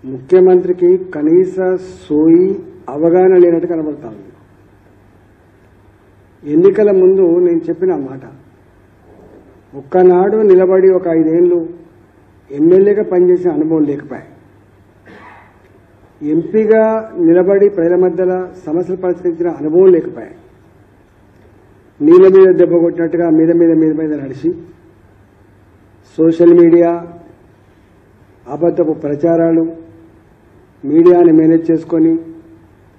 ముఖ్యమంత్రికి కనీస సోయి అవగాహన లేనట్టు కనబడతా ఉంది. ఎన్నికల ముందు నేను చెప్పిన మాట, ఒక్కనాడు నిలబడి ఒక 5 ఏళ్ళు ఎమ్మెల్యేగా పనిచేసిన అనుభవం లేకపోయా, ఎంపీగా నిలబడి ప్రజల మధ్యలో సమస్యలు పరిష్కరించిన అనుభవం లేకపోయా, నీళ్ళ మీద దెబ్బ కొట్టినట్టుగా మీద మీద మీద మీద నడిచి సోషల్ మీడియా, అబద్ధపు ప్రచారాలు, మీడియాని మేనేజ్ చేసుకొని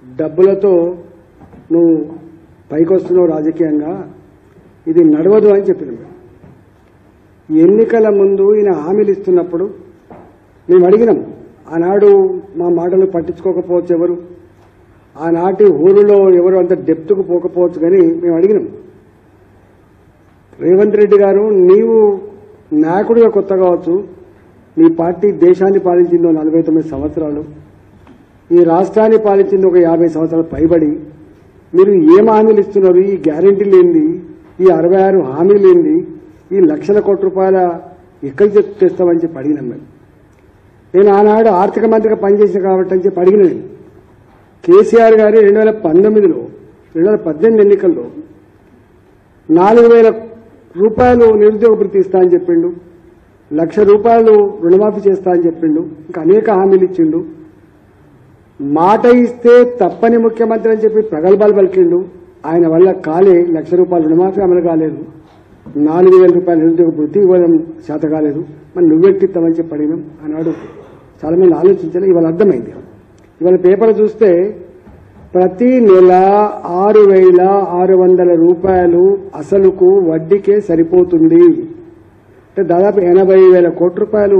డబ్బులతో నువ్వు పైకొస్తున్నావు రాజకీయంగా, ఇది నడవదు అని చెప్పినాం. ఎన్నికల ముందు ఈయన హామీలు ఇస్తున్నప్పుడు మేము అడిగినాం. ఆనాడు మా మాటలు పట్టించుకోకపోవచ్చు ఎవరు, ఆనాటి ఊరిలో ఎవరు అంత డెప్త్కు పోకపోవచ్చు, కానీ మేము అడిగినాం, రేవంత్ రెడ్డి గారు నీవు నాయకుడిగా కొత్త కావచ్చు, మీ పార్టీ దేశాన్ని పాలించిందో 49 సంవత్సరాలు, ఈ రాష్ట్రాన్ని పాలించింది ఒక 50 సంవత్సరాలు పైబడి, మీరు ఏం హామీలు ఇస్తున్నారు, ఈ గ్యారెంటీలు ఏంది, ఈ 66 హామీలు ఏంది, ఈ లక్షల కోట్ల రూపాయల ఎక్కడికి తెస్తామని చెప్పి అడిగినాం. నేను ఆనాడు ఆర్థిక మంత్రిగా పనిచేసిన కాబట్టి అని చెప్పి అడిగినాను. కేసీఆర్ గారి 2019లో 2018 ఎన్నికల్లో 4,000 రూపాయలు నిరుద్యోగ భృతి ఇస్తా అని చెప్పిండు, 1,00,000 రూపాయలు రుణమాఫీ చేస్తా అని చెప్పిండు, ఇంకా అనేక హామీలు ఇచ్చిండు. మాట ఇస్తే తప్పని ముఖ్యమంత్రి అని చెప్పి ప్రగల్భాలు పలికిండు. ఆయన వల్ల కాలే 1,00,000 రూపాయలు రుణమాఫీ అమలు కాలేదు, 4,000 రూపాయలు నిరుద్యోగ భృతి ఇవ్వడం చేత కాలేదు, మరి నువ్వెట్టిస్తామని చెప్పి అడిగినాం. ఆనాడు చాలా మంది ఆలోచించాలి, ఇవాళ అర్థమైంది. ఇవాళ పేపర్ చూస్తే ప్రతి నెల 6,600 రూపాయలు అసలుకు వడ్డీకే సరిపోతుంది. అంటే దాదాపు 80,000 కోట్ల రూపాయలు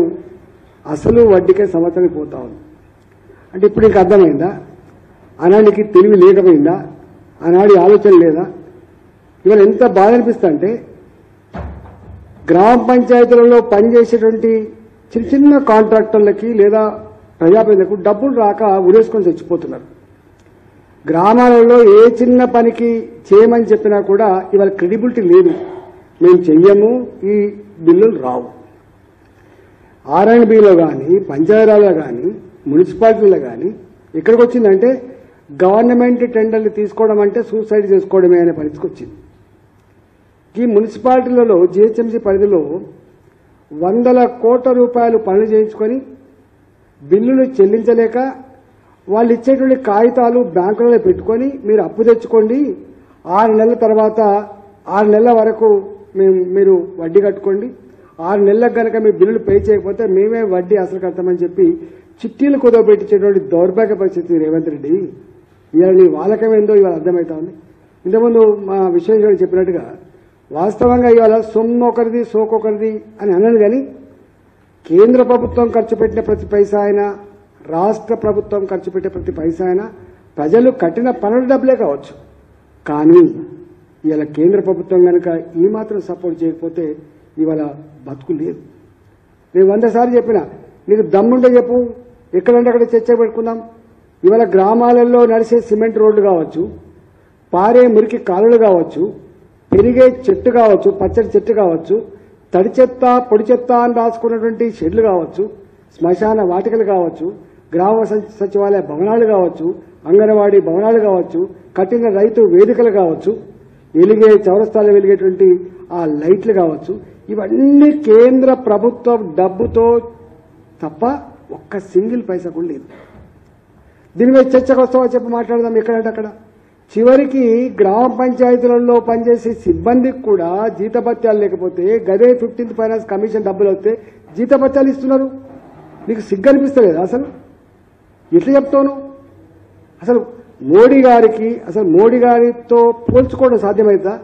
అసలు వడ్డీకే సంవత్సరానికి పోతా ఉంది. అంటే ఇప్పుడు నీకు అర్థమైందా? ఆనాడికి తెలివి లేకపోయిందా? ఆనాడి ఆలోచన లేదా? ఇవాళ ఎంత బాధ అనిపిస్తా అంటే, గ్రామ పంచాయతీలలో పనిచేసేటువంటి చిన్న చిన్న కాంట్రాక్టర్లకి లేదా ప్రజాప్రతినిధులకు డబ్బులు రాక ఉరేసుకొని చచ్చిపోతున్నారు. గ్రామాలలో ఏ చిన్న పనికి చేయమని చెప్పినా కూడా ఇవాళ క్రెడిబిలిటీ లేదు, మేము చెయ్యము, ఈ బిల్లులు రావు. R&Bలో కానీ, పంచాయతీరాజ్లో కానీ, మున్సిపాలిటీలో కానీ ఎక్కడికి వచ్చిందంటే గవర్నమెంట్ టెండర్లు తీసుకోవడం అంటే సూసైడ్ చేసుకోవడమే అనే పరిస్థితికి వచ్చింది. ఈ మున్సిపాలిటీలలో GHMC పరిధిలో 100 కోట్ల రూపాయలు పనులు చేయించుకొని బిల్లులు చెల్లించలేక వాళ్ళు ఇచ్చేటువంటి కాగితాలు బ్యాంకులలో పెట్టుకొని మీరు అప్పు తెచ్చుకోండి, 6 నెలల తర్వాత 6 నెలల వరకు మీరు వడ్డీ కట్టుకోండి, 6 నెలలకు కనుక మీ బిల్లులు పే చేయకపోతే మేమే వడ్డీ అసలు కడతామని చెప్పి చిట్టీలు కుదవబెట్టించేటువంటి దౌర్భాగ్య పరిస్థితి రేవంత్ రెడ్డి. ఇవాళ నీ వాలకమేందో ఇవాళ అర్థమవుతా ఉంది. ఇంతకుముందు మా విశ్వేశ్వరుడు చెప్పినట్టుగా వాస్తవంగా ఇవాళ సొమ్ము ఒకరిది సోకొకరిది అని అన్నాను, కానీ కేంద్ర ప్రభుత్వం ఖర్చు పెట్టిన ప్రతి పైసా అయినా, రాష్ట్ర ప్రభుత్వం ఖర్చు పెట్టే ప్రతి పైసా అయినా ప్రజలు కట్టిన పనుల డబ్బులే కావచ్చు. కానీ ఇవాళ కేంద్ర ప్రభుత్వం కనుక ఈ మాత్రం సపోర్ట్ చేయకపోతే ఇవాళ బతుకు లేదు. నేను 100 సార్లు చెప్పిన, నీకు దమ్ముంటే చెప్పు, ఎక్కడంటే అక్కడ చర్చ పెట్టుకుందాం. ఇవాళ గ్రామాలలో నడిచే సిమెంట్ రోడ్లు కావచ్చు, పారే మురికి కాలువలు కావచ్చు, పెరిగే చెట్టు కావచ్చు, పచ్చడి చెట్టు కావచ్చు, తడి చెత్త పొడి చెత్త అని రాసుకున్నటువంటి షెడ్లు కావచ్చు, శ్మశాన వాటికలు కావచ్చు, గ్రామ సచివాలయ భవనాలు కావచ్చు, అంగన్వాడీ భవనాలు కావచ్చు, కట్టిన రైతు వేదికలు కావచ్చు, వెలిగే చౌరస్తాలు వెలిగేటువంటి ఆ లైట్లు కావచ్చు, ఇవన్నీ కేంద్ర ప్రభుత్వం డబ్బుతో తప్ప ఒక్క సింగిల్ పైసా కూడా లేదు. దీని మీద చర్చకు వస్తావా చెప్పి మాట్లాడదాం. ఎక్కడంటే అక్కడ చివరికి గ్రామ పంచాయతీలలో పనిచేసే సిబ్బందికి కూడా జీతభత్యాలు లేకపోతే, గదే 15th ఫైనాన్స్ కమిషన్ డబ్బులు వస్తే జీతభత్యాలు ఇస్తున్నారు. నీకు సిగ్గు అనిపిస్తలేదు? అసలు ఎట్లా చెప్తాను? అసలు మోడీ గారితో పోల్చుకోవడం సాధ్యమవుతుందా?